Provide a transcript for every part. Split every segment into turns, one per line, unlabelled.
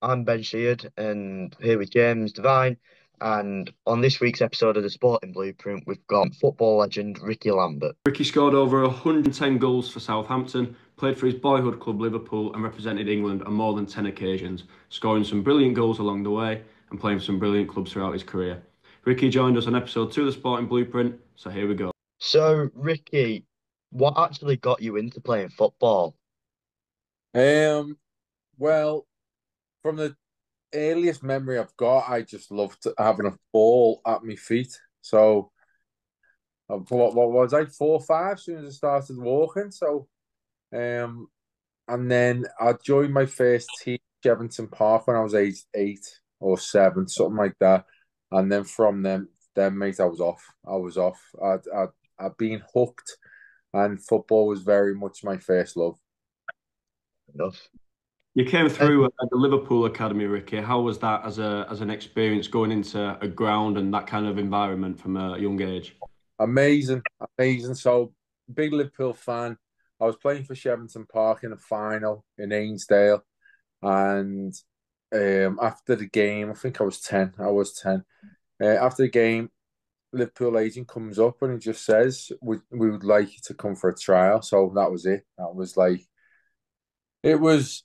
I'm Ben Sheard, and here with James Devine. And on this week's episode of the Sporting Blueprint, we've got football legend Rickie Lambert.
Rickie scored over 110 goals for Southampton, played for his boyhood club Liverpool, and represented England on more than 10 occasions, scoring some brilliant goals along the way and playing for some brilliant clubs throughout his career. Rickie joined us on episode 2 of the Sporting Blueprint, so here we go.
So, Rickie, what actually got you into playing football?
Um, well, from the earliest memory I've got, I just loved having a ball at my feet. So, what was I, 4 or 5, as soon as I started walking. So, um, and then I joined my first team, Shevington Park, when I was age 8 or 7, something like that. And then from then, mate, I was off. I was off. I'd been hooked, and football was very much my first love.
Enough.
You came through
And
at the Liverpool Academy, Rickie. How was that as an experience going into a ground and that kind of environment from a young age?
Amazing, amazing. So, big Liverpool fan. I was playing for Shevington Park in a final in Ainsdale, and after the game, I think I was 10. I was 10. After the game, Liverpool agent comes up and he just says, "We would like you to come for a trial." So that was it. That was like it was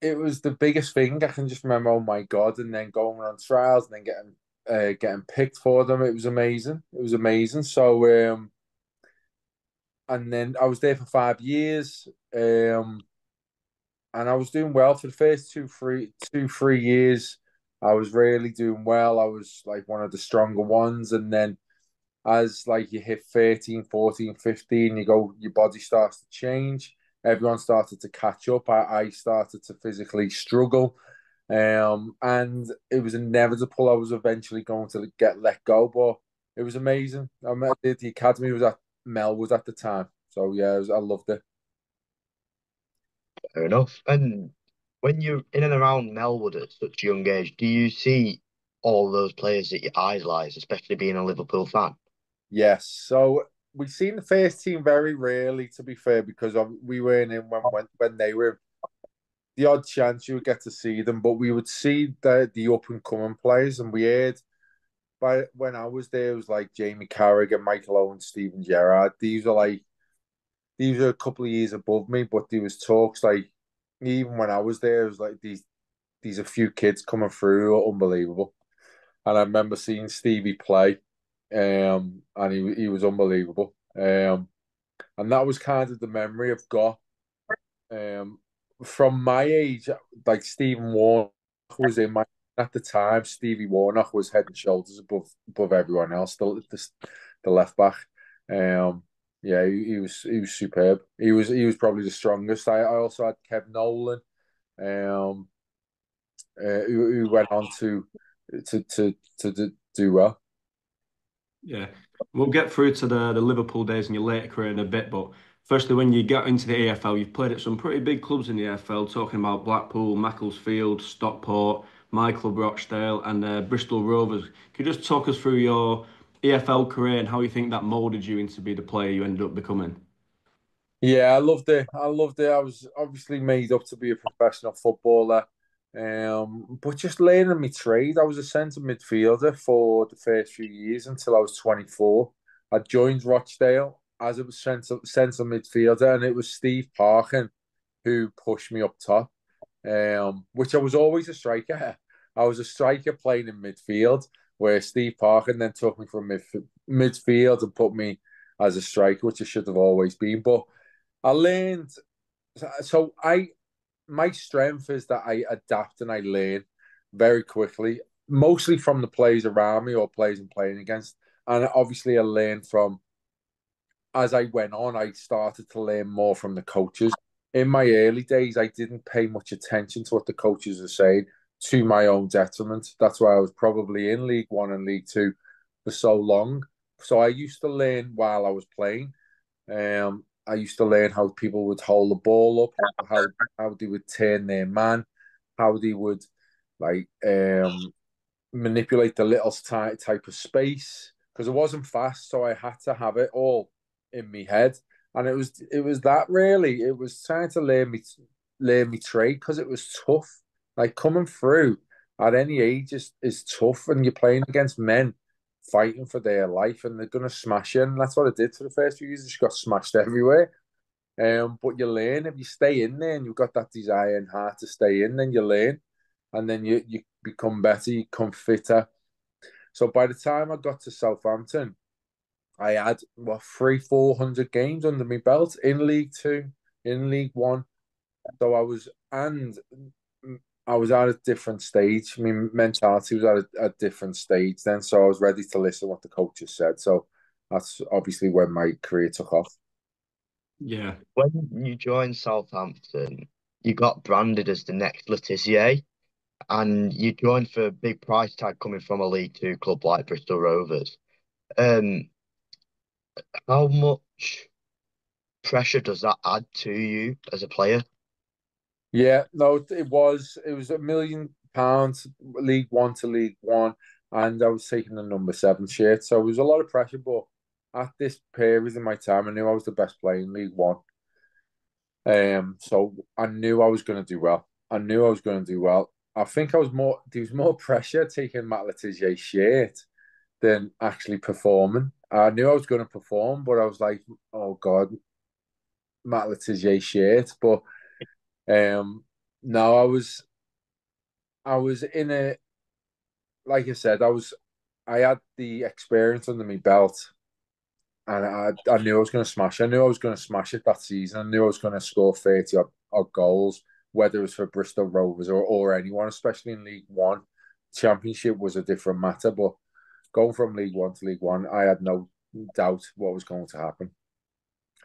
it was the biggest thing. I can just remember. Oh my God! And then going on trials and then getting picked for them. It was amazing. It was amazing. So and then I was there for 5 years. And I was doing well for the first 3 years. I was really doing well. I was like one of the stronger ones. And then as like you hit 13, 14, 15, your body starts to change. Everyone started to catch up. I started to physically struggle. And it was inevitable I was eventually going to get let go, but it was amazing. The academy was at Melwood at the time. So yeah, I loved it.
fair enough. And when you're in and around Melwood at such a young age, do you see all those players that your eyes lies, especially being a Liverpool fan?
Yes. So we've seen the first team very rarely, to be fair, because we weren't in when they were. The odd chance you would get to see them, but we would see the up and coming players, and we heard by when I was there, it was like Jamie Carragher, Michael Owen, Steven Gerrard. These are a couple of years above me, but there was talks like even when I was there, it was like these a few kids coming through who are unbelievable. And I remember seeing Stevie play, and he was unbelievable. And that was kind of the memory I've got. Um, from my age, like Stephen Warnock was in my at the time. Stevie Warnock was head and shoulders above everyone else. The left back. Um, yeah, he was superb. He was probably the strongest. I also had Kev Nolan, um, who went on to do well.
Yeah, we'll get through to the Liverpool days in your later career in a bit, but firstly, when you got into the AFL, you've played at some pretty big clubs in the AFL, talking about Blackpool, Macclesfield, Stockport, my club Rochdale, and Bristol Rovers. Could you just talk us through your AFL career and how you think that molded you into be the player you ended up becoming?
Yeah, I loved it. I loved it. I was obviously made up to be a professional footballer. But just learning my trade, I was a centre midfielder for the first few years until I was 24. I joined Rochdale as a centre midfielder, and it was Steve Parkin who pushed me up top. Which I was always a striker. I was a striker playing in midfield, where Steve Parkin then took me from midfield and put me as a striker, which I should have always been. But I learned so I my strength is that I adapt and I learn very quickly, mostly from the players around me or players I'm playing against. And obviously I learned from as I went on, I started to learn more from the coaches. In my early days, I didn't pay much attention to what the coaches were saying to my own detriment. That's why I was probably in League One and League Two for so long. So I used to learn while I was playing. I used to learn how people would hold the ball up, how they would turn their man, how they would like manipulate the little type of space because it wasn't fast, so I had to have it all in my head, and it was that really. It was trying to learn me trade because it was tough. Like coming through at any age is tough, and you're playing against men fighting for their life, and they're gonna smash you. And that's what I did for the first few years. I just got smashed everywhere. But you learn if you stay in there and you've got that desire and heart to stay in, then you learn, and then you become better, you become fitter. So by the time I got to Southampton, I had what 300-400 games under my belt in League Two, in League One. So I was at a different stage. I mean, mentality was at a different stage then. So I was ready to listen to what the coaches said. So that's obviously when my career took off.
Yeah.
When you joined Southampton, you got branded as the next Letizier, and you joined for a big price tag coming from a League Two club like Bristol Rovers. Um, how much pressure does that add to you as a player?
Yeah, no, it was £1 million, League One to League One, and I was taking the number 7 shirt. So it was a lot of pressure, but at this period in my time, I knew I was the best player in League One. So I knew I was going to do well. I knew I was going to do well. I think there was more pressure taking Matt Letizier's shirt than actually performing. I knew I was going to perform, but I was like, oh God, Matt Letizier's shirt. But um, no, I was in a like I said, I had the experience under my belt, and I knew I was going to smash. I knew I was going to smash it that season. I knew I was going to score 30 odd goals, whether it was for Bristol Rovers or anyone, especially in League One. Championship was a different matter, but going from League One to League One, I had no doubt what was going to happen.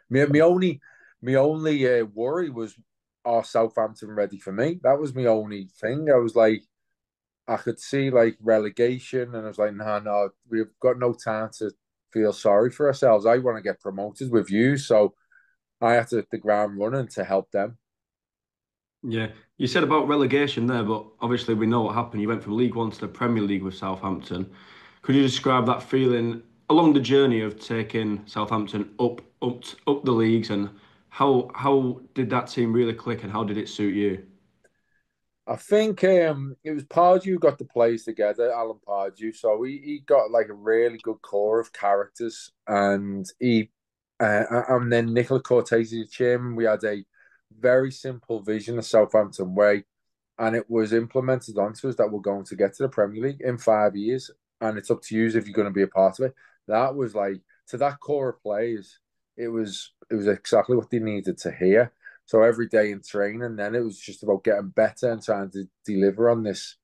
My only worry was, are Southampton ready for me? That was my only thing. I was like, I could see like relegation, and I was like, no, no, we've got no time to feel sorry for ourselves. I want to get promoted with you, so I had to hit the ground running to help them.
Yeah, you said about relegation there, but obviously we know what happened. You went from League One to the Premier League with Southampton. Could you describe that feeling along the journey of taking Southampton up the leagues, and how did that team really click, and how did it suit you?
I think it was Pardew who got the players together, Alan Pardew. So he got like a really good core of characters, and then Nicola Cortese, the chairman. We had a very simple vision of Southampton way, and it was implemented onto us that we're going to get to the Premier League in 5 years, and it's up to you if you're going to be a part of it. That was like, to that core of players, it was exactly what they needed to hear. So every day in training, then it was just about getting better and trying to deliver on this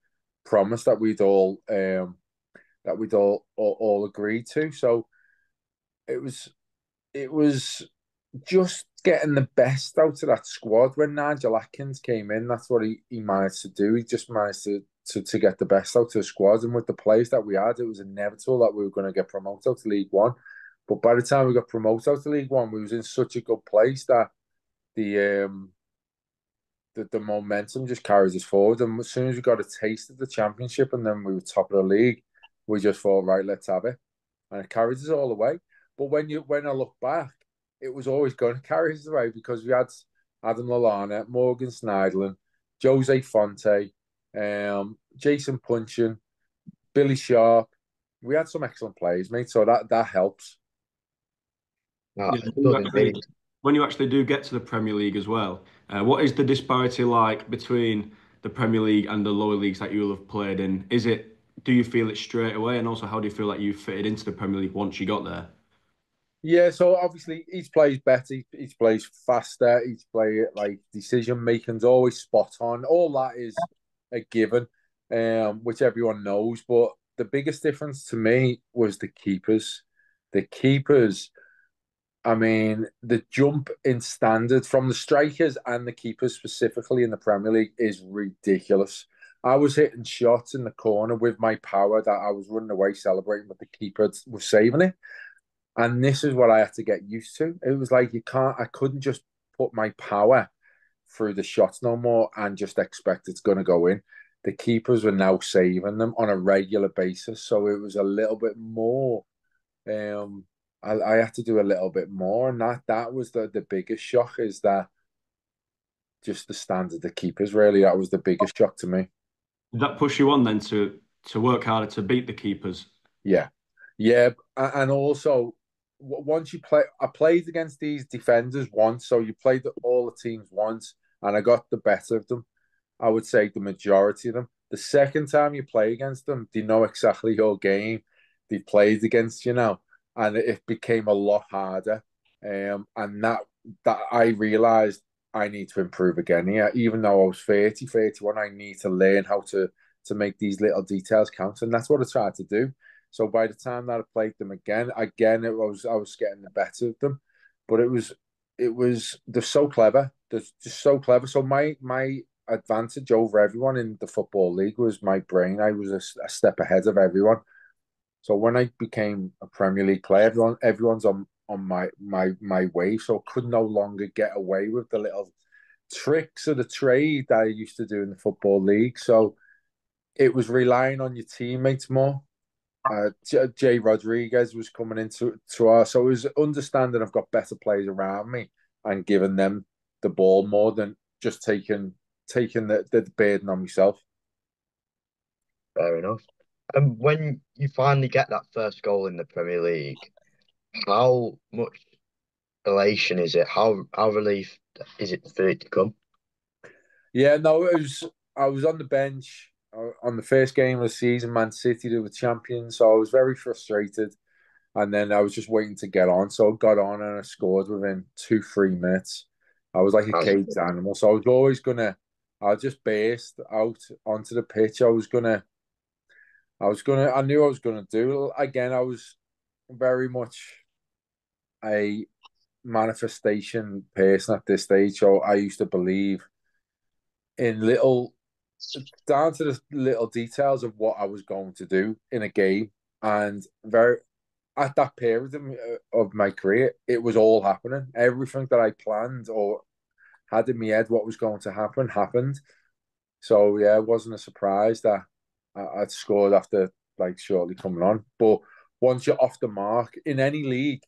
promise that we'd all agreed to. So it was it was just getting the best out of that squad. When Nigel Atkins came in, that's what he managed to do. He just managed to get the best out of the squad. And with the players that we had, it was inevitable that we were going to get promoted out to League One. But by the time we got promoted out to League One, we was in such a good place that the um the momentum just carries us forward. And as soon as we got a taste of the championship, and then we were top of the league, we just thought, right, let's have it, and it carried us all the way. But when I look back, it was always going to carry us away because we had Adam Lallana, Morgan Schneiderlin, Jose Fonte, Jason Punchin, Billy Sharp. We had some excellent players, mate. So that helps.
Yeah,
It does indeed.
when you actually do get to the Premier League as well, what is the disparity like between the Premier League and the lower leagues that you'll have played in? Do you feel it straight away, and also how do you feel like you fitted into the Premier League once you got there?
Yeah, so obviously each plays better, each plays faster, each play like decision making's always spot on. All that is a given, which everyone knows. But the biggest difference to me was the keepers. The keepers, I mean, the jump in standard from the strikers and the keepers specifically in the Premier League is ridiculous. I was hitting shots in the corner with my power that I was running away celebrating, but the keeper was saving it. And this is what I had to get used to. It was like I couldn't just put my power through the shots no more and just expect it's going to go in. The keepers were now saving them on a regular basis. So it was a little bit more. Um, I had to do a little bit more. And that was the biggest shock is that just the standard of keepers. Really, that was the biggest shock to me.
Did that push you on then to work harder to beat the keepers?
Yeah, yeah, and also once you play, I played against these defenders once, so you played all the teams once, and I got the better of them. I would say the majority of them. The second time you play against them, they know exactly your game. They played against you now, and it became a lot harder. And that I realized I need to improve again here. Even though I was 30, 31, I need to learn how to make these little details count. And that's what I tried to do. So by the time that I played them again, I was getting the better of them. But they're so clever. They're just so clever. So my advantage over everyone in the football league was my brain. I was a step ahead of everyone. So when I became a Premier League player, everyone's on my wave. So I could no longer get away with the little tricks of the trade that I used to do in the football league. So it was relying on your teammates more. Jay Rodriguez was coming into so it was understanding I've got better players around me and giving them the ball more than just taking the burden on myself.
Fair enough. And when you finally get that first goal in the Premier League, how much elation is it? How relief is it for it to come?
Yeah, no, I was on the bench on the first game of the season. Man City, they were champions, so I was very frustrated. And then I was just waiting to get on. So I got on and I scored within 2, 3 minutes. I was like a
As
caged animal. So I was always I just burst out onto the pitch. I knew I was gonna do. Again, I was very much a manifestation person at this stage. So I used to believe in down to the little details of what I was going to do in a game. And very at that period of my career, it was all happening. Everything that I planned or had in my head what was going to happen happened. So yeah, it wasn't a surprise that I'd scored after like shortly coming on. But once you're off the mark in any league,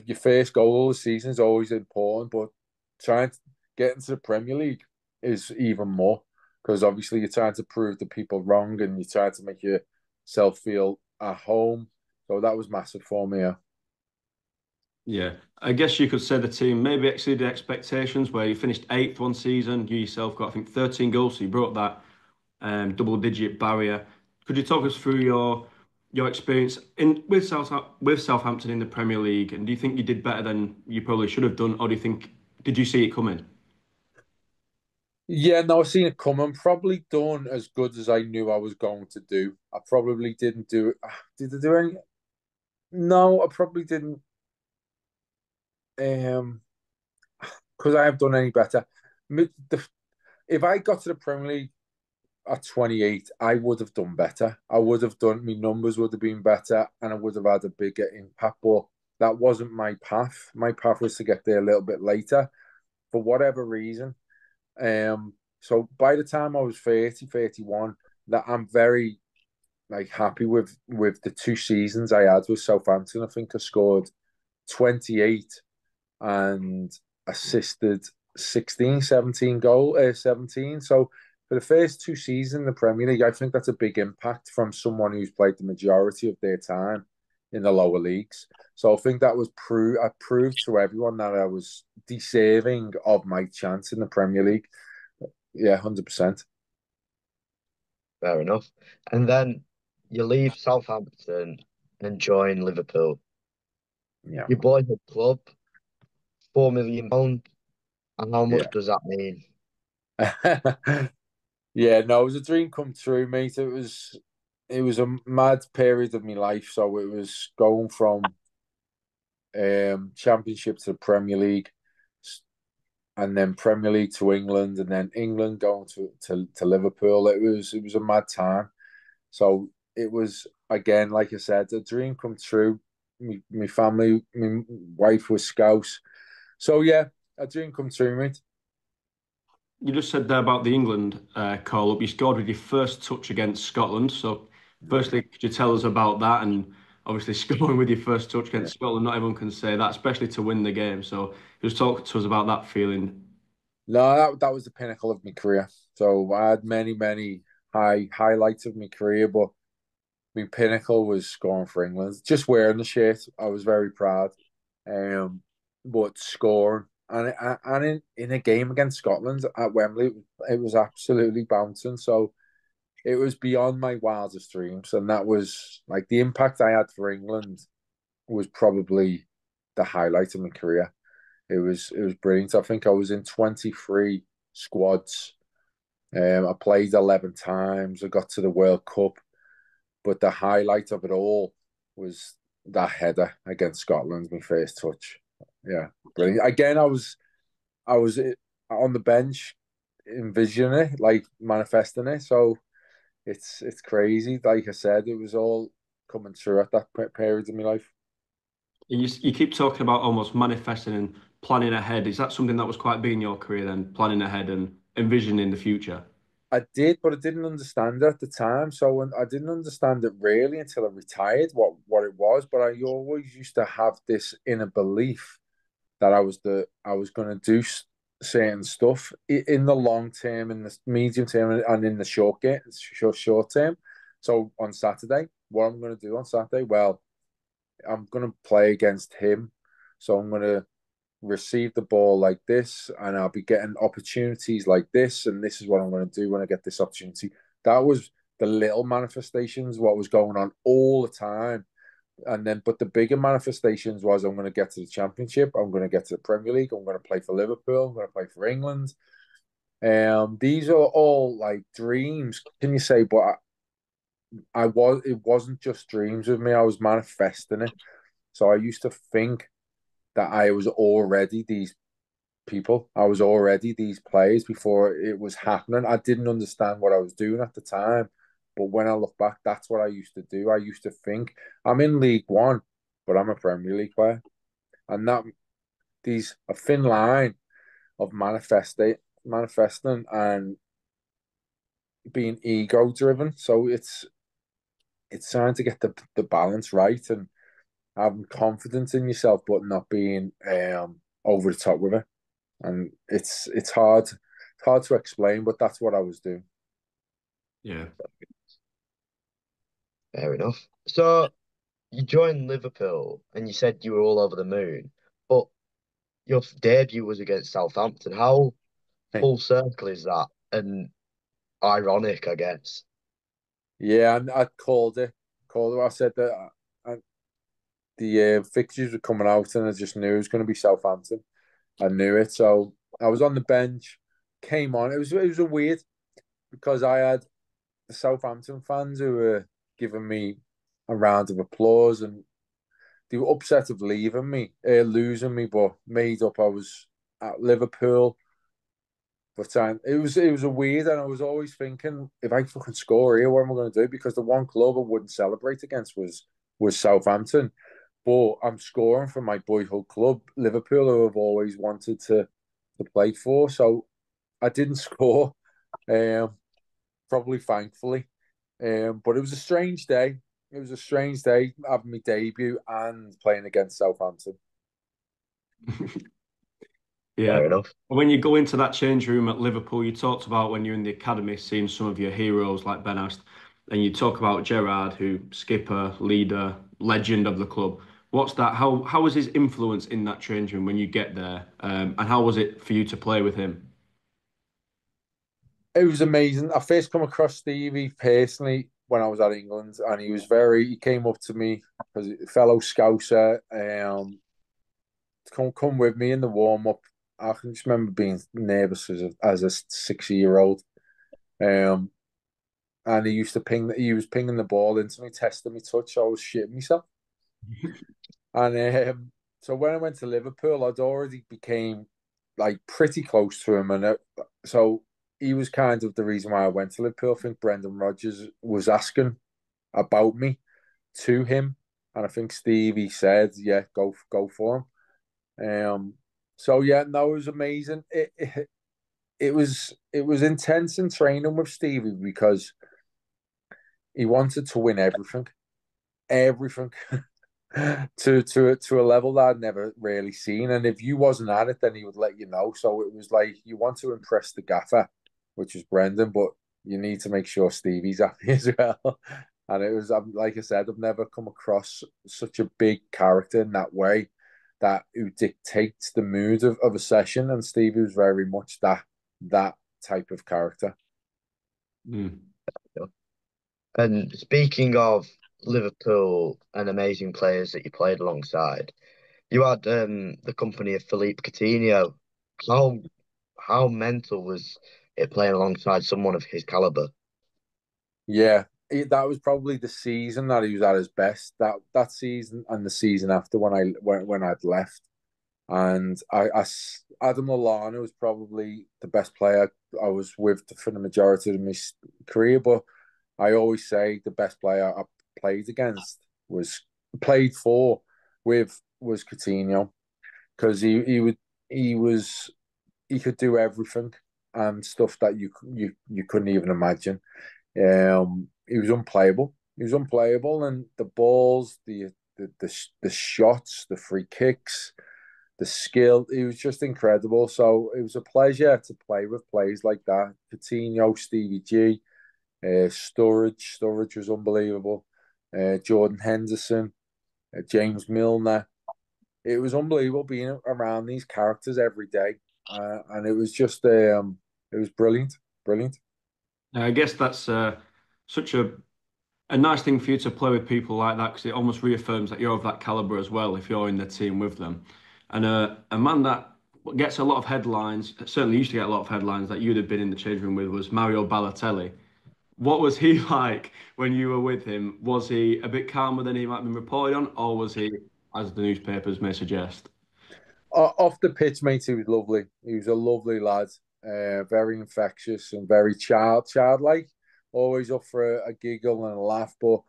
your first goal of the season is always important. But trying to get into the Premier League is even more because obviously you're trying to prove the people wrong and you're trying to make yourself feel at home. So that was massive for me. Yeah.
Yeah, I guess you could say the team maybe exceeded expectations where you finished eighth one season. You yourself got, I think, 13 goals, so you broke that double-digit barrier. Could you talk us through your experience in with Southampton in the Premier League? And do you think you did better than you probably should have done, or do you think did you see it coming?
Yeah, no, I seen it coming. Probably done as good as I knew I was going to do. I probably didn't do it. Did I do any? No, I probably didn't. Um, because I have done any better. If I got to the Premier League at 28, I would have done better. I would have done, my numbers would have been better and I would have had a bigger impact. But that wasn't my path. My path was to get there a little bit later for whatever reason. So by the time I was 30, 31, that I'm very like happy with the 2 seasons I had with Southampton. I think I scored 28 and assisted 16, 17. So for the first 2 seasons in the Premier League, I think that's a big impact from someone who's played the majority of their time in the lower leagues. So I think that was I proved to everyone that I was deserving of my chance in the Premier League. Yeah, 100%.
Fair enough. And then you leave Southampton and join Liverpool.
Yeah.
Your boyhood club, £4 million. And how
Yeah.
much does that mean?
Yeah, no, it was a dream come true, mate. It was a mad period of my life. So it was going from Championship to the Premier League, and then Premier League to England, and then England going to Liverpool. It was a mad time. So it was again, like I said, a dream come true. My family, my wife was Scouse. So yeah, a dream come true, mate.
You just said there about the England call up. You scored with your first touch against Scotland. So,
Yeah,
firstly, could you tell us about that? And obviously, scoring with your first touch
yeah.
against Scotland, not everyone can say that, especially to win the game. So, just talk to us about that feeling.
No, that was the pinnacle of my career. So I had many highlights of my career, but my pinnacle was scoring for England. Just wearing the shirt, I was very proud. Um, but scoring and in a game against Scotland at Wembley, it was absolutely bouncing. So it was beyond my wildest dreams, and that was like the impact I had for England was probably the highlight of my career. It was brilliant. I think I was in 23 squads. I played 11 times. I got to the World Cup, but the highlight of it all was that header against Scotland, my first touch. Yeah, brilliant. Again, I was on the bench envisioning it, like manifesting it. So it's crazy. Like I said, it was all coming through at that period of my life.
You keep talking about almost manifesting and planning ahead. Is that something that was quite big in your career then, planning ahead and envisioning the future?
I did, but I didn't understand it at the time. So when I didn't understand it really until I retired, what it was. But I always used to have this inner belief that I was going to do certain stuff in the long term, in the medium term, and in the short term. So on Saturday, what I'm going to do on Saturday? Well, I'm going to play against him, so I'm going to receive the ball like this, and I'll be getting opportunities like this, and this is what I'm going to do when I get this opportunity. That was the little manifestations, what was going on all the time. And then, but the bigger manifestations was I'm going to get to the Championship, I'm going to get to the Premier League, I'm going to play for Liverpool, I'm going to play for England. These are all like dreams, can you say? But it wasn't just dreams with me. I was manifesting it. So I used to think that I was already these people. I was already these players before it was happening. I didn't understand what I was doing at the time. But when I look back, that's what I used to do. I used to think I'm in League One, but I'm a Premier League player. And that these a thin line of manifesting and being ego driven. So it's trying to get the balance right and having confidence in yourself, but not being over the top with it. And it's hard to explain, but that's what I was doing.
Yeah.
Fair enough. So you joined Liverpool and you said you were all over the moon, but your debut was against Southampton. How full circle is that? And ironic, I guess.
Yeah, and I called it. Called it. I said that the fixtures were coming out, and I just knew it was going to be Southampton. I knew it, so I was on the bench. Came on. It was a weird because I had the Southampton fans who were giving me a round of applause, and they were upset of losing me, but made up. I was at Liverpool. But it was a weird, and I was always thinking, if I fucking score here, what am I going to do? Because the one club I wouldn't celebrate against was Southampton, but I'm scoring for my boyhood club, Liverpool, who I've always wanted to play for. So I didn't score, um, probably thankfully, but it was a strange day. It was a strange day having my debut and playing against Southampton.
Yeah.
Fair enough.
When you go into that change room at Liverpool, you talked about when you're in the academy seeing some of your heroes like Ben Ast, and you talk about Gerrard, who skipper, leader, legend of the club. What's that? How was his influence in that change room when you get there? And how was it for you to play with him?
It was amazing. I first come across Stevie personally when I was at England, and he came up to me because fellow Scouser, to come with me in the warm up. I can just remember being nervous as a 6 year old. Um, and he was pinging the ball into me, testing me touch. So I was shitting myself. And so when I went to Liverpool, I'd already became like pretty close to him, and so he was kind of the reason why I went to Liverpool. I think Brendan Rodgers was asking about me to him, and I think Stevie said, "Yeah, go for him." So yeah, no, it was amazing. It was intense in training with Stevie because he wanted to win everything, everything. to a level that I'd never really seen. And if you wasn't at it, then he would let you know. So it was like you want to impress the gaffer, which is Brendan, but you need to make sure Stevie's happy as well. And it was like I said, I've never come across such a big character in that way that who dictates the mood of a session. And Stevie was very much that type of character.
Mm.
And speaking of Liverpool and amazing players that you played alongside, you had the company of Philippe Coutinho. How how mental was it playing alongside someone of his caliber?
Yeah, that was probably the season that he was at his best. That season and the season after when I'd left, and Adam Lallana was probably the best player I was with for the majority of my career. But I always say the best player I played against was played for with was Coutinho because he was he could do everything and stuff that you couldn't even imagine. He was unplayable. He was unplayable, and the balls, the shots, the free kicks, the skill. He was just incredible. So it was a pleasure to play with players like that. Coutinho, Stevie G, Sturridge was unbelievable. Jordan Henderson, James Milner. It was unbelievable being around these characters every day, and it was just it was brilliant, brilliant.
I guess that's such a nice thing for you to play with people like that because it almost reaffirms that you're of that caliber as well if you're in the team with them. And a man that gets a lot of headlines, certainly used to get a lot of headlines that you'd have been in the change room with was Mario Balotelli. What was he like when you were with him? Was he a bit calmer than he might have been reported on, or was he, as the newspapers may suggest?
Off the pitch, mate, he was lovely. He was a lovely lad, very infectious and very childlike. Always up for a giggle and a laugh, but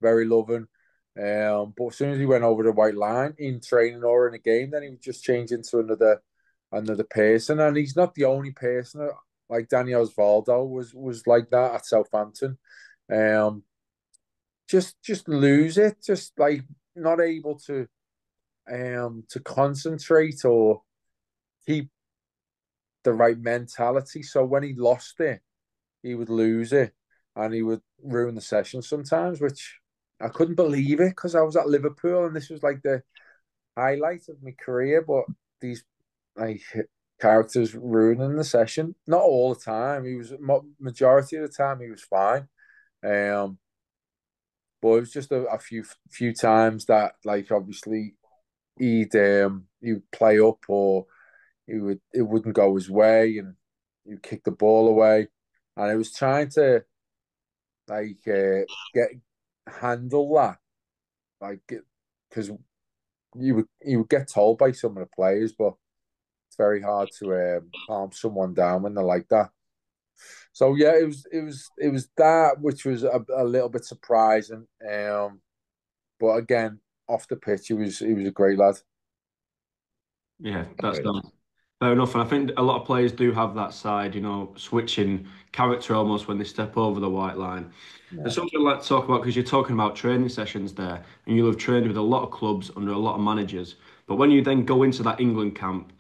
very loving. But as soon as he went over the white line in training or in a game, then he would just change into another person. And he's not the only person. Like Daniel Osvaldo was like that at Southampton. Um, just lose it, just like not able to concentrate or keep the right mentality. So when he lost it, he would lose it and he would ruin the session sometimes, which I couldn't believe it because I was at Liverpool and this was like the highlight of my career. But these like characters ruining the session, not all the time. He was majority of the time he was fine. Um, but it was just a few times that like obviously he'd play up or it wouldn't go his way and you kick the ball away, and I was trying to like get handle that like because you would get told by some of the players, but it's very hard to calm someone down when they're like that. So yeah, it was that which was a little bit surprising. But again, off the pitch, he was a great lad.
Yeah, that's
Very nice.
fair enough. And I think a lot of players do have that side, switching character almost when they step over the white line. There's
Yeah.
something I'd like to talk about because you're talking about training sessions there, and you'll have trained with a lot of clubs under a lot of managers. But when you then go into that England camp,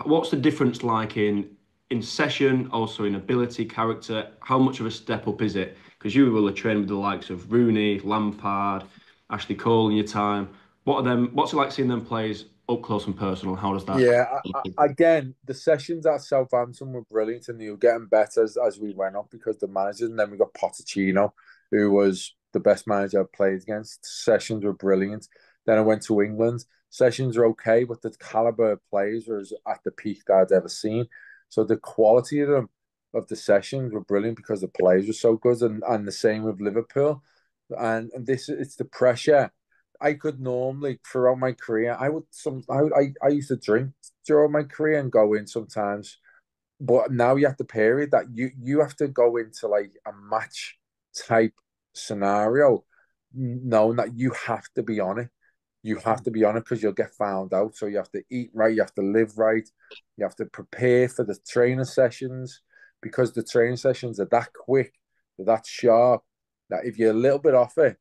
what's the difference like in session, also in ability, character? How much of a step up is it? Because you will have trained with the likes of Rooney, Lampard, Ashley Cole in your time. What are them? What's it like seeing them players up close and personal? How does that?
Yeah, again, the sessions at Southampton were brilliant, and they were getting better as we went up because the managers, and then we got Pochettino, who was the best manager I played against. Sessions were brilliant. Then I went to England. Sessions are okay, but the caliber of players was at the peak that I'd ever seen. So the quality of them of the sessions were brilliant because the players were so good, and the same with Liverpool. And this it's the pressure. I could normally throughout my career, I used to drink during my career and go in sometimes, but now you have the period that you have to go into like a match type scenario, knowing that you have to be on it. You have to be on it because you'll get found out. So you have to eat right, you have to live right, you have to prepare for the training sessions because the training sessions are that quick, they're that sharp that if you're a little bit off it,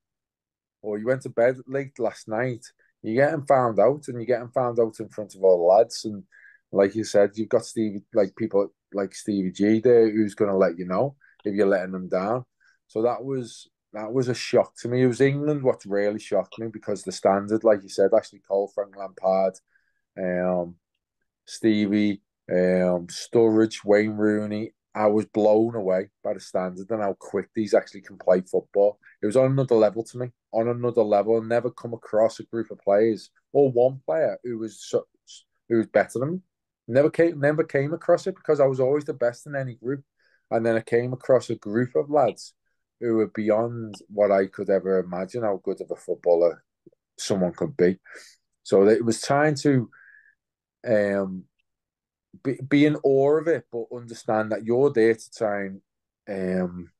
or you went to bed late last night, you're getting found out, and you're getting found out in front of all the lads. And like you said, you've got Stevie, like people like Stevie G there, who's going to let you know if you're letting them down. So that was a shock to me. It was England what really shocked me, because the standard, like you said, Ashley Cole, Frank Lampard, um, Stevie, Sturridge, Wayne Rooney. I was blown away by the standard and how quick these actually can play football. It was on another level to me, on another level. I never come across a group of players or one player who was better than me. Never came across it, because I was always the best in any group, and then I came across a group of lads who were beyond what I could ever imagine how good of a footballer someone could be. So it was trying to um, be in awe of it, but understand that you're there um,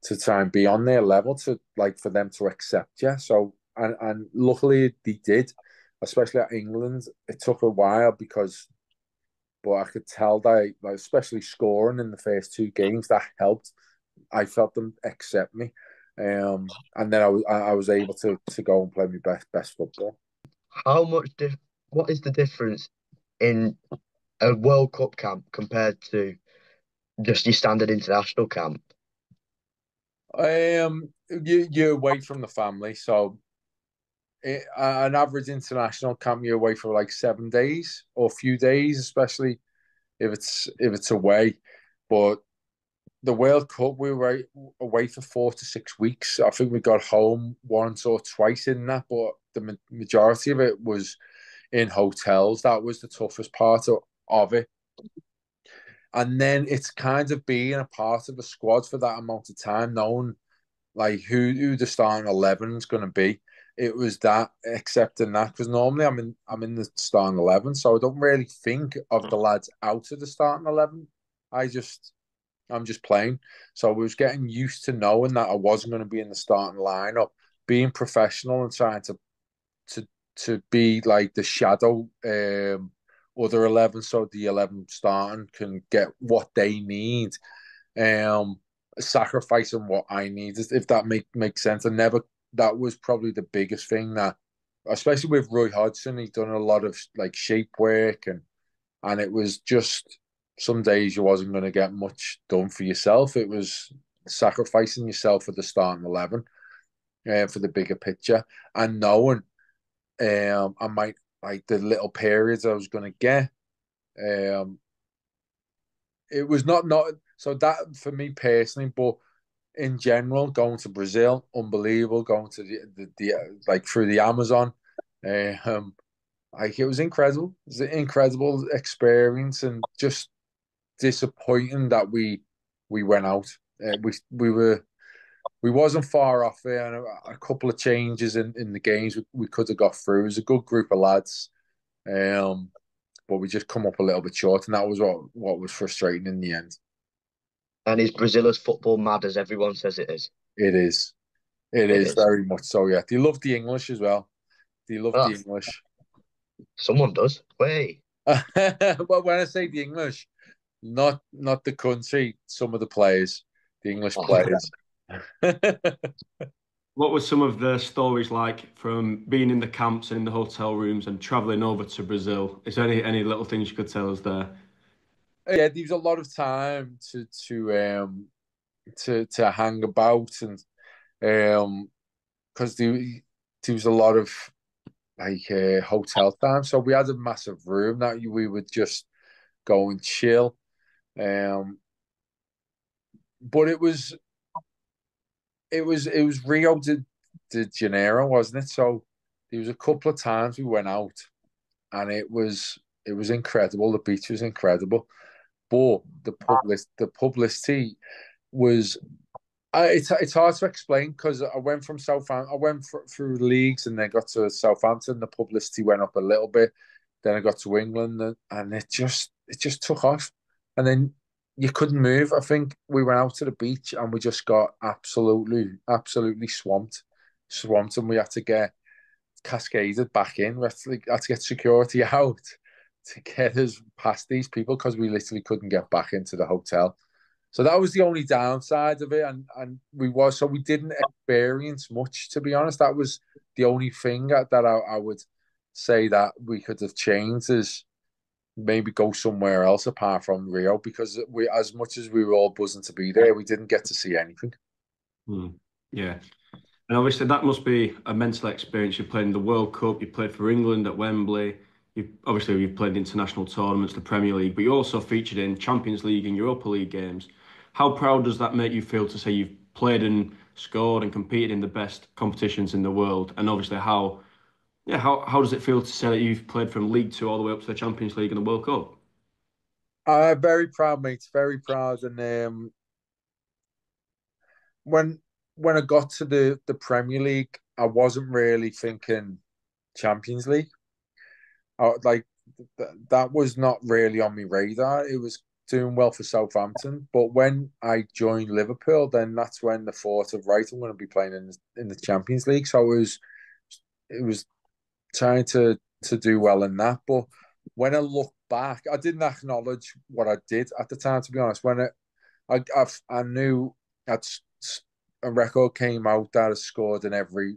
to try and be on their level, to like for them to accept you. So and luckily they did, especially at England. It took a while, but I could tell that, like, especially scoring in the first two games, that helped. I felt them accept me, and then I was able to go and play my best football.
How much what is the difference in a World Cup camp compared to just your standard international camp?
You're away from the family, so an average international camp, you're away for like 7 days or a few days, especially if it's away. But the World Cup, we were away for 4 to 6 weeks. I think we got home once or twice in that, but the majority of it was in hotels. That was the toughest part of it. And then it's kind of being a part of the squad for that amount of time, knowing like who the starting 11 is going to be. It was that, accepting that, because normally I'm in the starting 11, so I don't really think of the lads out of the starting 11. I'm just playing. So I was getting used to knowing that I wasn't going to be in the starting lineup, being professional and trying to to be like the shadow other 11, so the 11 starting can get what they need, um, sacrificing what I need, if that makes sense. I never That was probably the biggest thing, that especially with Roy Hodgson, he'd done a lot of like shape work, and it was just some days you wasn't going to get much done for yourself. It was sacrificing yourself for the starting 11, for the bigger picture, and knowing I might, like, the little periods I was going to get. Um, it was not so that for me personally, but in general, going to Brazil, unbelievable. Going to the like through the Amazon, um, like it was incredible. It was an incredible experience, and just disappointing that we went out. We wasn't far off it, and a couple of changes in the games we could have got through. It was a good group of lads, um, but we just come up a little bit short, and that was what was frustrating in the end.
And is Brazil as football mad as everyone says it is?
It is. It
It
is
is.
very much so. Yeah, they love the English as well. They love
Ah,
the English.
someone does. Wait.
Well, when I say the English, not the country, some of the players, the English
Oh,
players.
What were some of the stories like from being in the camps and in the hotel rooms and traveling over to Brazil? Is there any little things you could tell us there?
Yeah, there was a lot of time to hang about, and because there was a lot of like hotel time, so we had a massive room that we would just go and chill. Um, but it was Rio de Janeiro, wasn't it? So there was a couple of times we went out, and it was incredible. The beach was incredible, but the publicity was. It's hard to explain, because I went from Southampton. I went through leagues, and then got to Southampton. The publicity went up a little bit. Then I got to England, and it just took off. And then you couldn't move. I think we went out to the beach, and we just got absolutely swamped, and we had to get cascaded back in. We had to get security out to get us past these people, because we literally couldn't get back into the hotel. So that was the only downside of it, and we didn't experience much, to be honest. That was the only thing that I would say that we could have changed, is maybe go somewhere else apart from Rio, because we, as much as we were all buzzing to be there, we didn't get to see anything.
Yeah. And obviously, that must be a mental experience. You played in the World Cup, you played for England at Wembley. You've played in international tournaments, the Premier League, but you also featured in Champions League and Europa League games. How proud does that make you feel to say you've played and scored and competed in the best competitions in the world? And obviously, how does it feel to say that you've played from League Two all the way up to the Champions League and the World Cup?
Very proud, mate. Very proud. And when I got to the Premier League, I wasn't really thinking Champions League. Like that was not really on my radar. It was doing well for Southampton, but when I joined Liverpool, then that's when the thought of, right, I'm going to be playing in the Champions League. So it was trying to do well in that. But when I look back, I didn't acknowledge what I did at the time. To be honest, when I knew that a record came out that I scored in every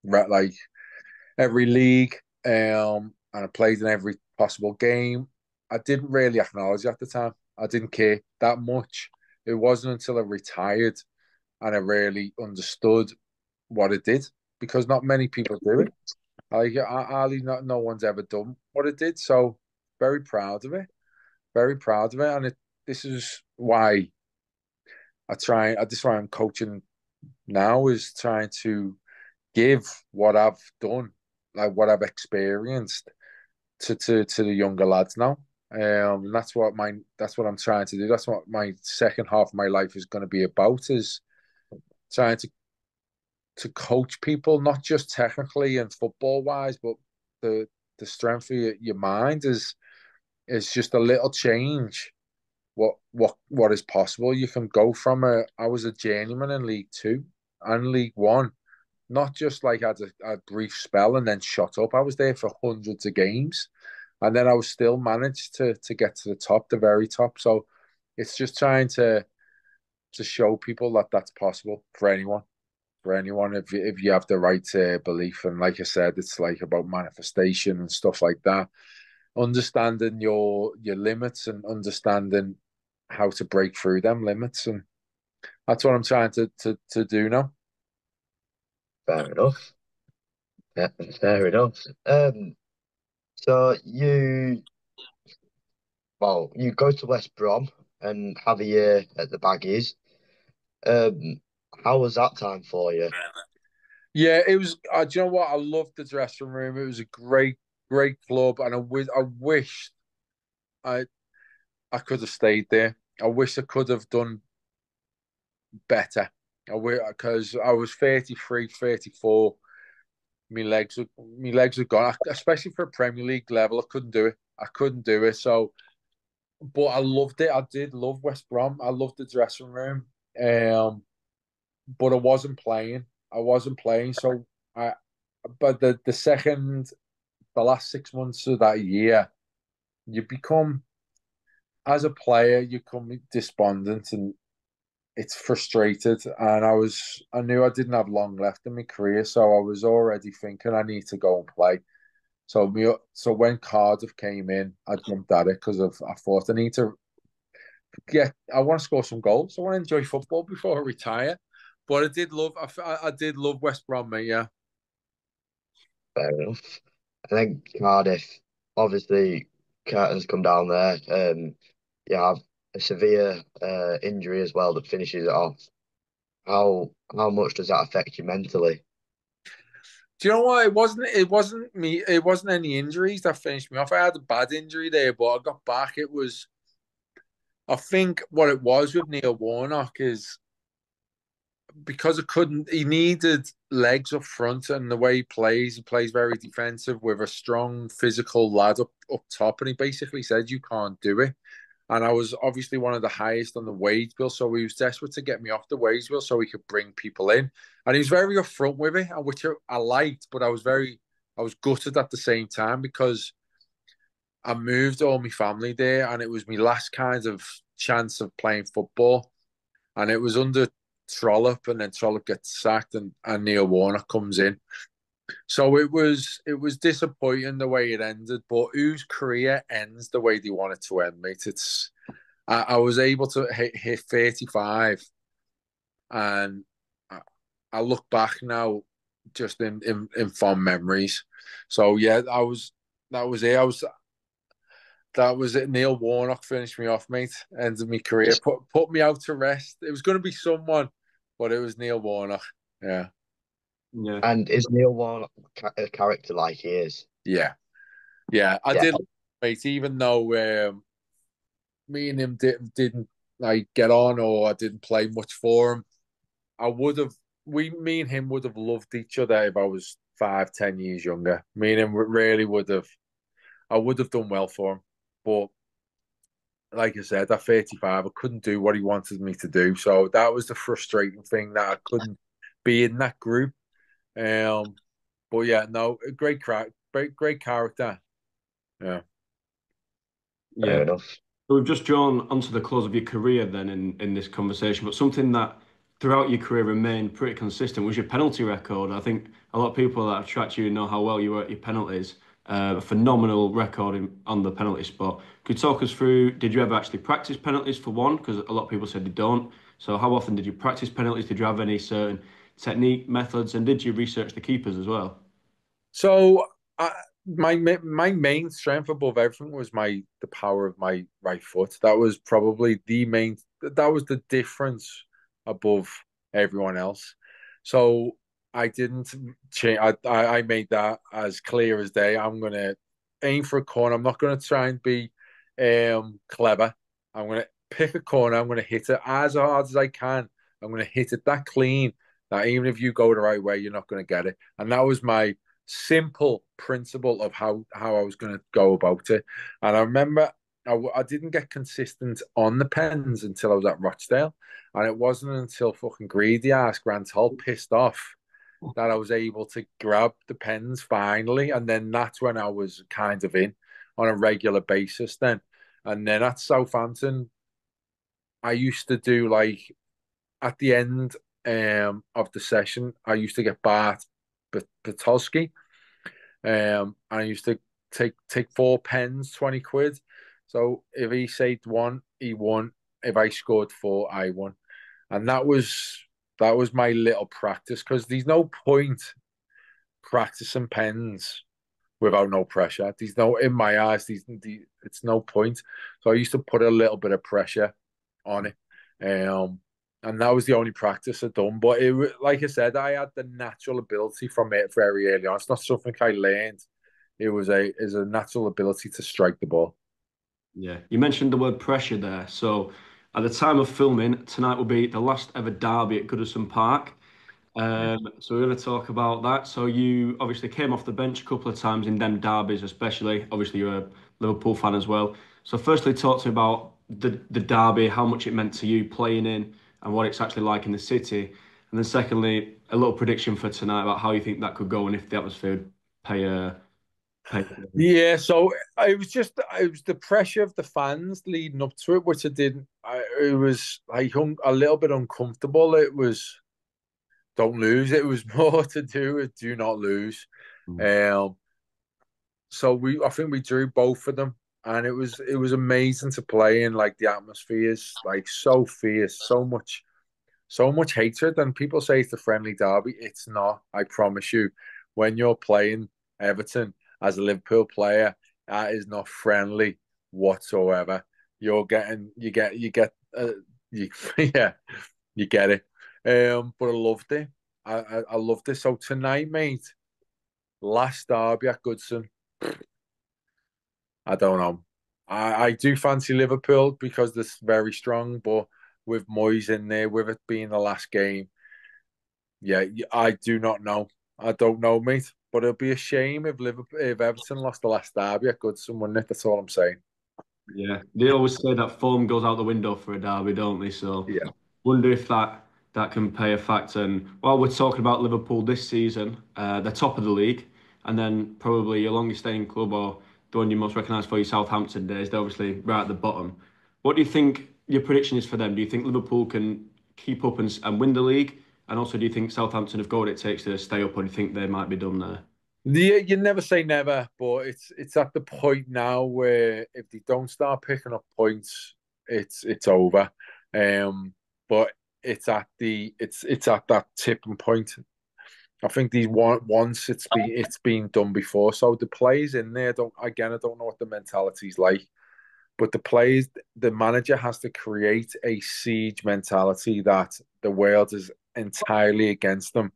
like every league, and I played in every possible game. I didn't really acknowledge it at the time. I didn't care that much. It wasn't until I retired and I really understood what it did, because not many people do it. Like Ali, no one's ever done what it did. So very proud of it. Very proud of it. And this is why this is why I'm coaching now, is trying to give what I've done, like what I've experienced, to the younger lads now. That's what I'm trying to do. That's what my second half of my life is going to be about, is trying to coach people, not just technically and football wise, but the strength of your mind is just a little change. What is possible? You can go from I was a journeyman in League Two and League One, not just like had a brief spell and then shot up. I was there for hundreds of games, and then I was still managed to get to the top, the very top. So it's just trying to show people that that's possible for anyone. For anyone, if you have the right belief, and like I said, it's like about manifestation and stuff like that. Understanding your limits and understanding how to break through them limits, and that's what I'm trying to do now.
Fair enough. Yeah, fair enough. So you go to West Brom and have a year at the Baggies. Um, how was that time for you?
Yeah, it was. Do you know what? I loved the dressing room. It was a great club, and I wish I I could have stayed there. I wish I could have done better. Because I was 33, 34. My legs were gone, especially for a Premier League level. I couldn't do it. I couldn't do it. So, but I loved it. I did love West Brom. I loved the dressing room. But I wasn't playing. I wasn't playing. So I, but the last 6 months of that year, you become, as a player, you become despondent and it's frustrated. And I knew I didn't have long left in my career, so I was already thinking I need to go and play. So when Cardiff came in, I jumped at it because I thought I need to I want to score some goals. I want to enjoy football before I retire. But I did love West Brom, mate. Yeah.
Fair enough. I think Cardiff, obviously, curtains come down there. You have a severe injury as well that finishes it off. How much does that affect you mentally?
Do you know what? It wasn't me. It wasn't any injuries that finished me off. I had a bad injury there, but I got back. I think what it was with Neil Warnock is because I couldn't. He needed legs up front, and the way he plays very defensive with a strong physical lad up top, and he basically said you can't do it. And I was obviously one of the highest on the wage bill, so he was desperate to get me off the wage bill so he could bring people in. And he was very upfront with it, which I liked, but I was gutted at the same time because I moved all my family there, and it was my last kind of chance of playing football, and it was under Trollope, and then Trollope gets sacked, and Neil Warnock comes in. So it was disappointing the way it ended, but whose career ends the way they want it to end, mate? I was able to hit 35, and I look back now just in fond memories. So yeah, that was it. That was it. Neil Warnock finished me off, mate. Ended my career. Put me out to rest. It was going to be someone, but it was Neil Warnock. Yeah,
Yeah.
And is Neil Warnock a character like he is?
yeah, yeah. I
Yeah.
did, mate. Even though me and him didn't like get on, or I didn't play much for him, I would have. Me and him would have loved each other if I was 5, 10 years younger. Me and him really would have. I would have done well for him, but like I said, at 35, I couldn't do what he wanted me to do. So that was the frustrating thing, that I couldn't be in that group. Um, but yeah, no, great character. Yeah.
Yeah.
Fair enough.
So we've just drawn onto the close of your career then in this conversation, but something that throughout your career remained pretty consistent was your penalty record. I think a lot of people that have tracked you know how well you were at your penalties. A phenomenal record on the penalty spot. Could you talk us through, did you ever actually practice penalties for one? Because a lot of people said they don't. So how often did you practice penalties? Did you have any certain technique, methods, and did you research the keepers as well?
So my main strength above everything was the power of my right foot. That was probably the main. That was the difference above everyone else. So I didn't change. I made that as clear as day. I'm gonna aim for a corner. I'm not gonna try and be clever. I'm gonna pick a corner. I'm gonna hit it as hard as I can. I'm gonna hit it that clean that even if you go the right way, you're not gonna get it. And that was my simple principle of how I was going to go about it. And I remember I didn't get consistent on the pens until I was at Rochdale. And it wasn't until fucking greedy ass Grant Holt pissed off that I was able to grab the pens finally. And then that's when I was kind of in on a regular basis then. And then at Southampton, I used to do like at the end of the session, I used to get Bart Patosky. And I used to take 4 pens, 20 quid. So if he saved one, he won. If I scored four, I won. And that was my little practice, because there's no point practicing pens without no pressure. There's no, in my eyes, it's no point. So I used to put a little bit of pressure on it. And that was the only practice I'd done. But like I said, I had the natural ability from it very early on. It's not something I learned. It is a natural ability to strike the ball.
Yeah, you mentioned the word pressure there. So, at the time of filming, tonight will be the last ever derby at Goodison Park. So we're going to talk about that. So you obviously came off the bench a couple of times in them derbies, especially. Obviously, you're a Liverpool fan as well. So, firstly, talk to me about the derby, how much it meant to you playing in, and what it's actually like in the city. And then, secondly, a little prediction for tonight about how you think that could go and if the atmosphere would pay pay.
Yeah, so it was the pressure of the fans leading up to it, which I didn't. It was like a little bit uncomfortable. It was don't lose. It was more to do with do not lose. Um, so I think we drew both of them, and it was amazing to play in. Like the atmosphere is like so fierce, so much hatred. And people say it's a friendly derby. It's not. I promise you. When you're playing Everton as a Liverpool player, that is not friendly whatsoever. You yeah, you get it. But I loved it. I loved it. So tonight, mate, last derby at Goodson. I don't know. I do fancy Liverpool because they're very strong, but with Moyes in there, with it being the last game, yeah, I do not know. I don't know, mate. But it'll be a shame if Everton lost the last derby at Goodson, wouldn't it? That's all I'm saying.
Yeah, they always say that form goes out the window for a derby, don't they? So,
Yeah.
wonder if that can play a factor. And while we're talking about Liverpool this season, they're top of the league, and then probably your longest staying club or the one you most recognise for your Southampton days, they're obviously right at the bottom. What do you think your prediction is for them? Do you think Liverpool can keep up and win the league? And also, do you think Southampton have got what it takes to stay up, or do you think they might be done there?
You never say never, but it's at the point now where if they don't start picking up points, it's over. But it's at that tipping point. I think these once it's been done before. So the players in there I don't know what the mentality's like, but the manager has to create a siege mentality that the world is entirely against them,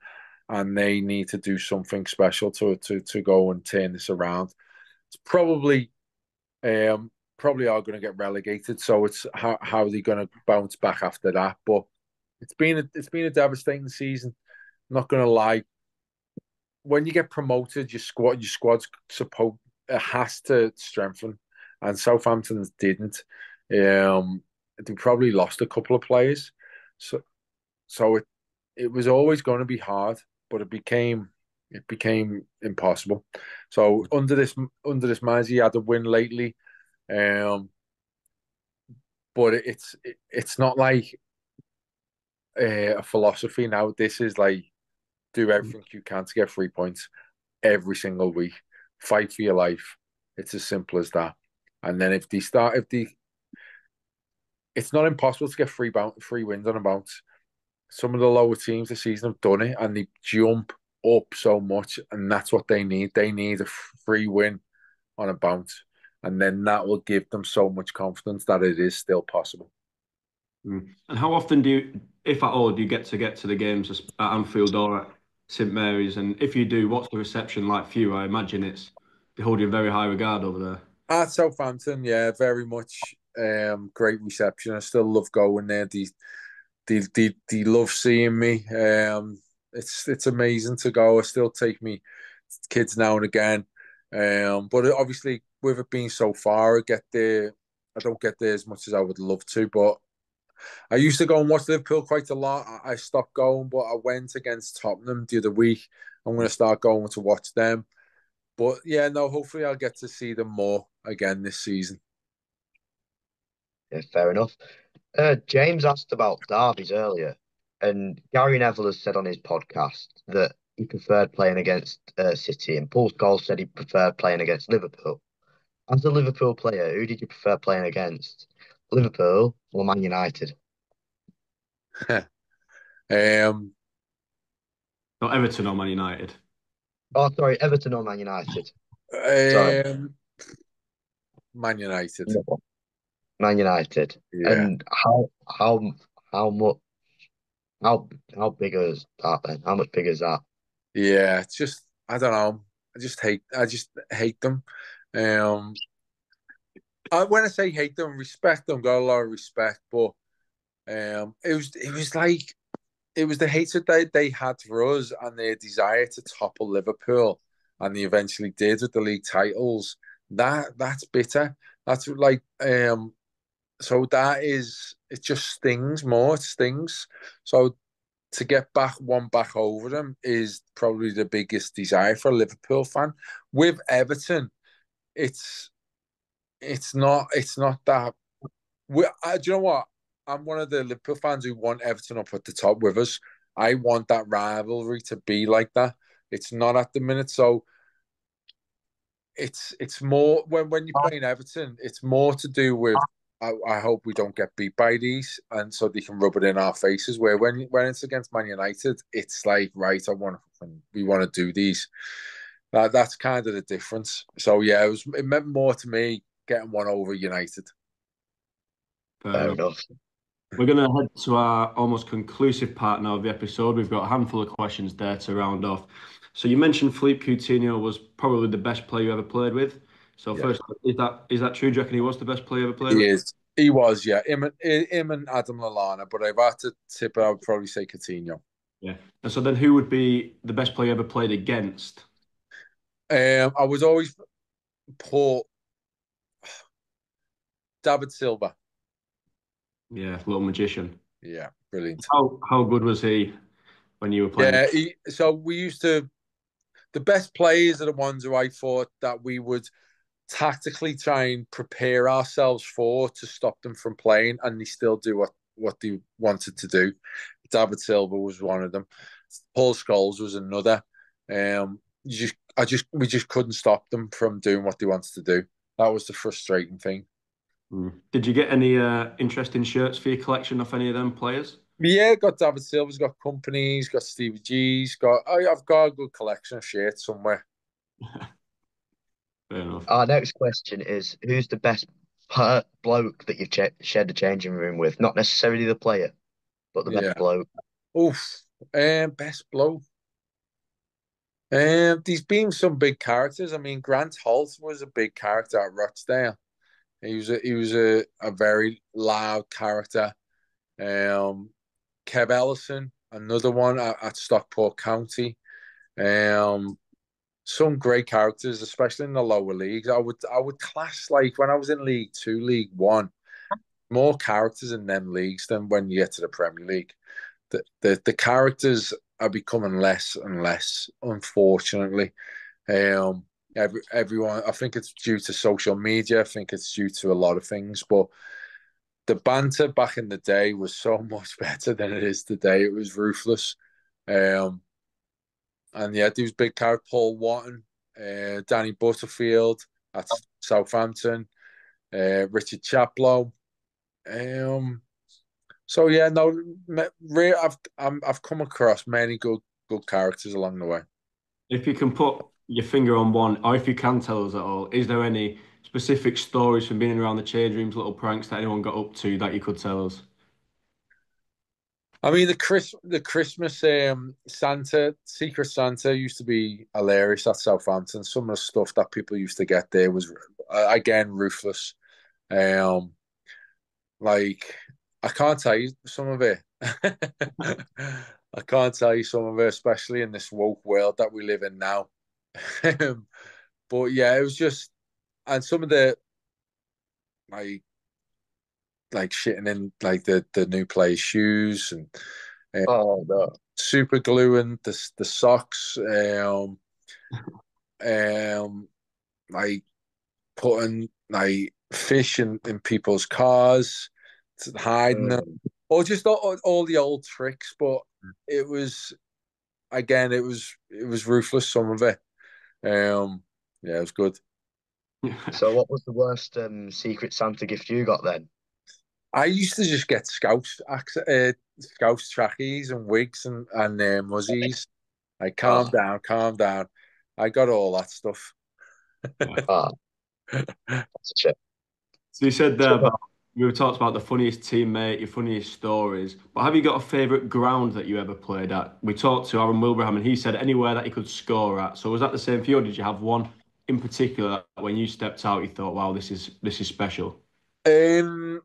and they need to do something special to go and turn this around. It's probably are going to get relegated, so it's how they're going to bounce back after that. But it's been a devastating season. I'm not going to lie. When you get promoted, your squad's supposed it has to strengthen, and Southampton's didn't. They probably lost a couple of players, so it was always going to be hard, but it became impossible. So under this manager, he had a win lately, um, but it's not like a philosophy now. This is like do everything you can to get 3 points every single week. Fight for your life. It's as simple as that. And then it's not impossible to get three wins on a bounce. Some of the lower teams this season have done it, and they jump up so much, and that's what they need. They need a free win on a bounce, and then that will give them so much confidence that it is still possible.
And how often do you, if at all, do you get to the games at Anfield or at St Mary's? And if you do, what's the reception like for you? I imagine they hold you in very high regard over there.
At Southampton, yeah, very much great reception. I still love going there. They love seeing me. It's amazing to go. I still take me kids now and again. But obviously, with it being so far, I don't get there as much as I would love to. But I used to go and watch Liverpool quite a lot. I stopped going, but I went against Tottenham the other week. I'm going to start going to watch them. But yeah, no, hopefully I'll get to see them more again this season.
Yeah, fair enough. James asked about derbies earlier, and Gary Neville has said on his podcast that he preferred playing against City, and Paul Scholes said he preferred playing against Liverpool. As a Liverpool player, who did you prefer playing against? Liverpool or Man United?
um,
Not Everton or Man United.
Oh, sorry, Everton or Man United? Sorry,
um, Man United.
no, Man United.
Yeah,
And how much how big is that then? How much bigger is that?
yeah. It's just I don't know. I just hate them. Um, when I say hate them, respect them. Got a lot of respect, but it was the hatred they had for us and their desire to topple Liverpool, and they eventually did with the league titles. That's bitter. That's like so that is it just stings more. It stings. So to get back over them is probably the biggest desire for a Liverpool fan. With Everton, it's it's not that. Do you know what? I'm one of the Liverpool fans who want Everton up at the top with us. I want that rivalry to be like that. It's not at the minute, so it's more when you're playing Everton. It's more to do with. I hope we don't get beat by these, and so they can rub it in our faces. Where when it's against Man United, it's like right, we want to do these. That's kind of the difference. So yeah, it meant more to me getting one over United.
Fair
Fair
enough.
enough.
We're going to head to our almost conclusive part now of the episode. We've got a handful of questions there to round off. So you mentioned Philippe Coutinho was probably the best player you ever played with. So
Yeah,
first, is that true? Do you reckon he was the best player you ever played
he
with?
is. He was, yeah. Him and Adam Lallana, but if I had to tip it, I would probably say Coutinho.
Yeah. And so then who would be the best player you ever played against?
I was always put David Silva.
Yeah, little magician.
Yeah, brilliant.
How good was he when you were playing?
Yeah, so we used to. The best players are the ones who I thought that we would tactically try and prepare ourselves for to stop them from playing, and they still do what they wanted to do. David Silva was one of them. Paul Scholes was another. We just couldn't stop them from doing what they wanted to do. That was the frustrating thing.
Did you get any interesting shirts for your collection of any of them players?
Yeah, got David Silva's, got companies, got Stevie G's, I've got a good collection of shirts somewhere.
Fair enough.
Our next question is, who's the best bloke that you've shared the changing room with? Not necessarily the player, but the
Yeah.
best bloke.
Oof. Best blow. There's been some big characters. I mean, Grant Holt was a big character at Rochdale. He was a very loud character. Kev Ellison, another one at Stockport County. Um, some great characters, especially in the lower leagues. I would class, like, when I was in League Two, League One, more characters in them leagues than when you get to the Premier League. The characters are becoming less and less, unfortunately. Everyone, I think it's due to social media. I think it's due to a lot of things, but the banter back in the day was so much better than it is today. It was ruthless. Um, and yeah, there was big character Paul Watton, Danny Butterfield at Southampton, Richard Chaplow. So yeah, no, I've come across many good characters along the way.
If you can put your finger on one, or if you can tell us at all, is there any specific stories from being around the change rooms, little pranks that anyone got up to that you could tell us?
I mean, the Christmas Santa, Secret Santa used to be hilarious at Southampton. Some of the stuff that people used to get there was again ruthless. Um, like I can't tell you some of it. I can't tell you some of it, especially in this woke world that we live in now. But yeah, it was just, and some of the like shitting in like the new players' shoes and
Oh no.
super gluing the socks, um, like putting like fish in people's cars, hiding them,
Mm.
or just all the old tricks. But it was again, it was ruthless. Some of it, yeah, it was good.
So what was the worst Secret Santa gift you got then?
I used to just get Scouts trackies and wigs and muzzies. Like, calm
Oh,
down, calm down. I got all that stuff.
ah, that's a shame.
So you said there
So
about we were talked about the funniest teammate, your funniest stories. But have you got a favourite ground that you ever played at? We talked to Aaron Wilbraham and he said anywhere that he could score at. So was that the same for you, or did you have one in particular that when you stepped out you thought, wow, this is special?
Um,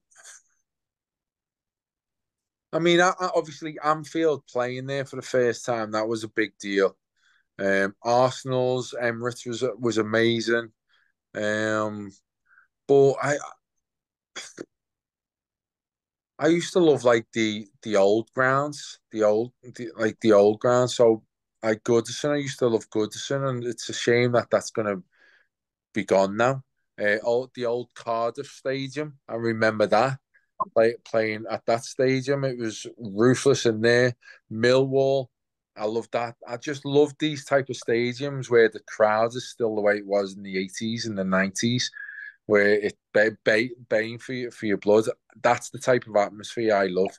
I mean, obviously Anfield playing there for the first time, that was a big deal. Arsenal's Emirates was amazing. Um, but I used to love like the old grounds, the old grounds. So like Goodison, I used to love Goodison, and it's a shame that that's gonna be gone now. The old Cardiff Stadium, I remember that. Playing at that stadium, it was ruthless in there. Millwall, I love that. I just love these type of stadiums where the crowd is still the way it was in the 80s and the 90s, where it baying for your blood. That's the type of atmosphere I love.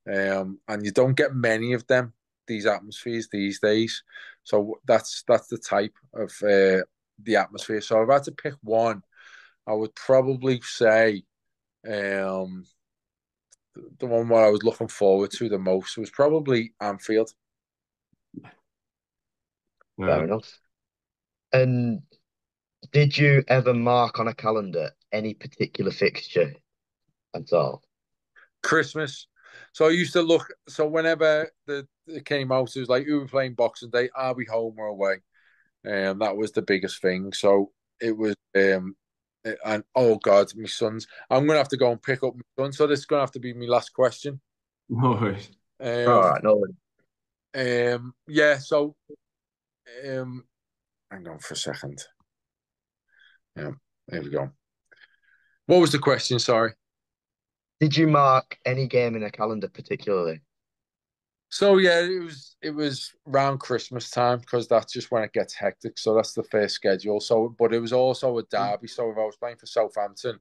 And you don't get many of them, these atmospheres these days. So that's the type of the atmosphere. So if I had to pick one, I would probably say um, the one where I was looking forward to the most was probably Anfield.
fair enough. And did you ever mark on a calendar any particular fixture at all?
Christmas. So I used to look. So whenever it came out, it was like, who were playing Boxing Day? Are we home or away? That was the biggest thing. So it was, and oh God, my sons. I'm gonna have to go and pick up my son. So this is gonna have to be my last question.
No worries.
All
Um,
right, no worries.
yeah. So, hang on for a second. Yeah. There we go. What was the question? Sorry.
Did you mark any game in a calendar particularly?
So yeah, it was around Christmas time because that's just when it gets hectic. So that's the first schedule. So, but it was also a derby. So if I was playing for Southampton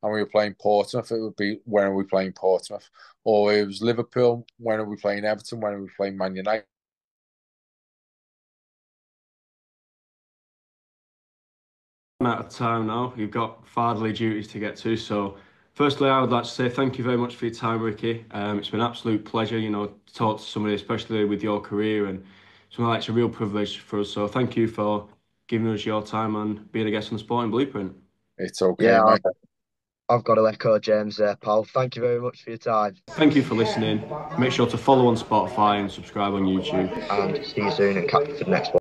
and we were playing Portsmouth, it would be when are we playing Portsmouth? Or it was Liverpool, when are we playing Everton? When are we playing Man United?
Out of time now. You've got fatherly duties to get to. So, firstly, I would like to say thank you very much for your time, Rickie. It's been an absolute pleasure, to talk to somebody, especially with your career, and something like it's a real privilege for us. So, thank you for giving us your time and being a guest on the Sporting Blueprint.
It's okay,
Yeah,
Mike.
I've got to echo James there, pal. Thank you very much for your time.
Thank you for listening. Make sure to follow on Spotify and subscribe on YouTube.
And see you soon and catch you for the next one.